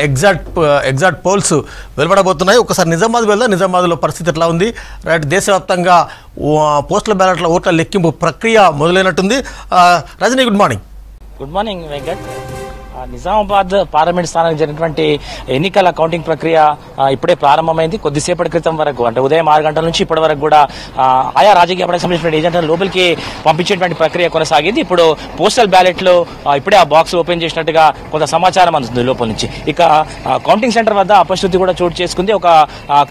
Exact poles వెలువడబోతున్నాయి. ఒకసారి నిజామాబాద్ వెళ్దాం. నిజామాబాద్లో పరిస్థితి ఎట్లా ఉంది? రైట్, దేశవ్యాప్తంగా పోస్టల్ బ్యాలెట్ల ఓట్ల లెక్కింపు ప్రక్రియ మొదలైనట్టుంది. Rajani, good morning. Good morning Venkat. Nizamabad parliament స్థానానికి జరిగినటువంటి ఎన్నికల కౌంటింగ్ ప్రక్రియ ఇప్పుడే ప్రారంభమైంది. కొద్దిసేపటి క్రితం వరకు, అంటే ఉదయం 6 గంటల నుంచి ఇప్పటి వరకు కూడా ఆయా రాజకీయ పార్టీకి సంబంధించిన ఏజెంట్లను లోపలికి పంపించేటువంటి ప్రక్రియ కొనసాగింది. ఇప్పుడు పోస్టల్ బ్యాలెట్లు ఇప్పుడే ఆ బాక్స్ ఓపెన్ చేసినట్టుగా కొంత సమాచారం అందుతుంది లోపల నుంచి. ఇక కౌంటింగ్ సెంటర్ వద్ద అపశృతి కూడా చోటు చేసుకుంది. ఒక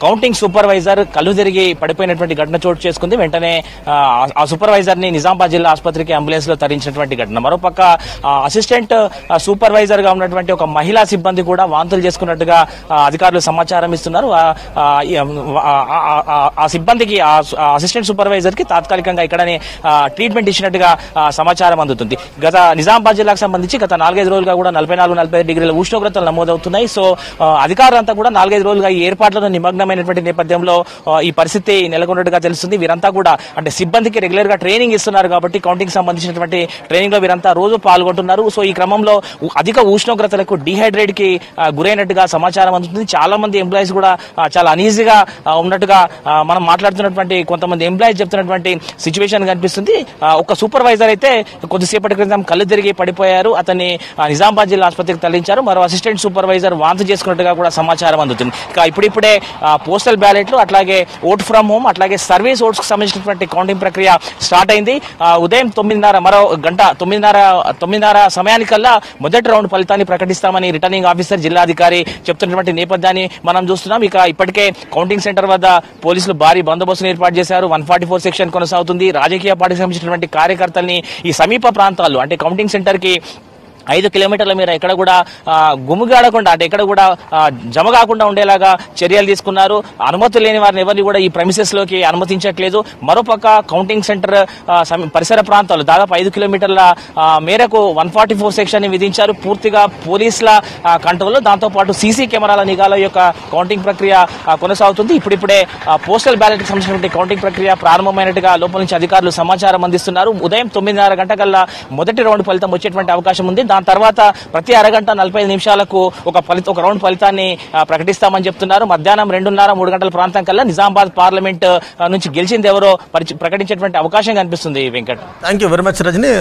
కౌంటింగ్ సూపర్వైజర్ కళ్ళు తిరిగి పడిపోయినటువంటి ఘటన చోటు చేసుకుంది. వెంటనే ఆ సూపర్వైజర్ ని నిజామాబాద్ జిల్లా ఆసుపత్రికి అంబులెన్స్ లో తరలించినటువంటి ఘటన. మరోపక్క అసిస్టెంట్ సూపర్వైజర్ గా ఉన్నటువంటి ఒక మహిళా సిబ్బంది కూడా వాంతులు చేసుకున్నట్టుగా అధికారులు సమాచారం ఇస్తున్నారు. ఆ సిబ్బందికి, అసిస్టెంట్ సూపర్వైజర్ కి తాత్కాలికంగా ఇక్కడనే ట్రీట్మెంట్ ఇచ్చినట్టుగా సమాచారం అందుతుంది. నిజామాబాద్ జిల్లాకు సంబంధించి గత 4-5 రోజులుగా కూడా 44-45 డిగ్రీల ఉష్ణోగ్రతలు నమోదవుతున్నాయి. సో అధికారులంతా కూడా 4-5 రోజులుగా ఈ ఏర్పాట్లను నిమగ్నమైనటువంటి నేపథ్యంలో ఈ పరిస్థితి నెలకొన్నట్టుగా తెలుస్తుంది. వీరంతా కూడా, అంటే సిబ్బందికి రెగ్యులర్ గా ట్రైనింగ్ ఇస్తున్నారు కాబట్టి కౌంటింగ్ సంబంధించినటువంటి ట్రైనింగ్ లో వీరంతా రోజు పాల్గొంటున్నారు. సో ఈ క్రమంలో అధిక ఉష్ణోగ్రతలకు డిహైడ్రేట్ కి గురైనట్టుగా సమాచారం అందుతుంది. చాలా మంది ఎంప్లాయీస్ కూడా చాలా అనీజీగా ఉన్నట్టుగా మనం మాట్లాడుతున్నటువంటి కొంతమంది ఎంప్లాయీస్ చెప్తున్నటువంటి సిచ్యువేషన్ కనిపిస్తుంది. ఒక సూపర్వైజర్ అయితే కొద్దిసేపటి క్రితం కళ్ళు తిరిగి పడిపోయారు. అతన్ని నిజామాబాద్ జిల్లా ఆసుపత్రికి తరలించారు. మరో అసిస్టెంట్ సూపర్వైజర్ వాంతి చేసుకున్నట్టుగా కూడా సమాచారం అందుతుంది. ఇక ఇప్పుడిప్పుడే పోస్టల్ బ్యాలెట్లు, అట్లాగే ఓట్ ఫ్రమ్ హోమ్, అట్లాగే సర్వీస్ ఓట్స్ కు సంబంధించినటువంటి కౌంటింగ్ ప్రక్రియ స్టార్ట్ అయింది. ఉదయం 9:30, మరో గంట 9:30 సమయానికల్లా మొదటి రౌండ్ ఫలితాన్ని ప్రకటిస్తామని రిటర్నింగ్ ఆఫీసర్ జిల్లాధికారి చెప్తున్నటువంటి నేపథ్యాన్ని మనం చూస్తున్నాం. ఇక ఇప్పటికే కౌంటింగ్ సెంటర్ వద్ద పోలీసులు భారీ బందోబస్తును ఏర్పాటు చేశారు. 144 సెక్షన్ కొనసాగుతుంది. రాజకీయ పార్టీకి సంబంధించినటువంటి కార్యకర్తల్ని ఈ సమీప ప్రాంతాల్లో, అంటే కౌంటింగ్ సెంటర్ కి 5 కిలోమీటర్ల మేర ఎక్కడ కూడా గుమిగాడకుండా, అంటే ఎక్కడ కూడా జమ కాకుండా ఉండేలాగా చర్యలు తీసుకున్నారు. అనుమతి లేని వారిని ఎవరిని కూడా ఈ ప్రెమిసెస్ లోకి అనుమతించట్లేదు. మరోపక్క కౌంటింగ్ సెంటర్ పరిసర ప్రాంతాలు దాదాపు 5 కిలోమీటర్ల మేరకు 144 సెక్షన్ ని విధించారు. పూర్తిగా పోలీసుల కంట్రోల్లో, దాంతో పాటు సీసీ కెమెరాల నిఘాల యొక్క కౌంటింగ్ ప్రక్రియ కొనసాగుతుంది. ఇప్పుడిప్పుడే పోస్టల్ బ్యాలెట్ కి సంబంధించిన కౌంటింగ్ ప్రక్రియ ప్రారంభమైనట్టుగా లోపల నుంచి అధికారులు సమాచారం అందిస్తున్నారు. ఉదయం 9:30 గంటకల్లా మొదటి రౌండ్ ఫలితం వచ్చేటువంటి అవకాశం ఉంది. దాని తర్వాత ప్రతి అరగంట 45 నిమిషాలకు ఒక రౌండ్ ఫలితాన్ని ప్రకటిస్తామని చెప్తున్నారు. మధ్యాహ్నం 2:30-3 గంటల ప్రాంతం కల్లా నిజామాబాద్ పార్లమెంట్ నుంచి గెలిచింది ఎవరో ప్రకటించేటువంటి అవకాశం కనిపిస్తుంది. Venkat, thank you very much Rajani.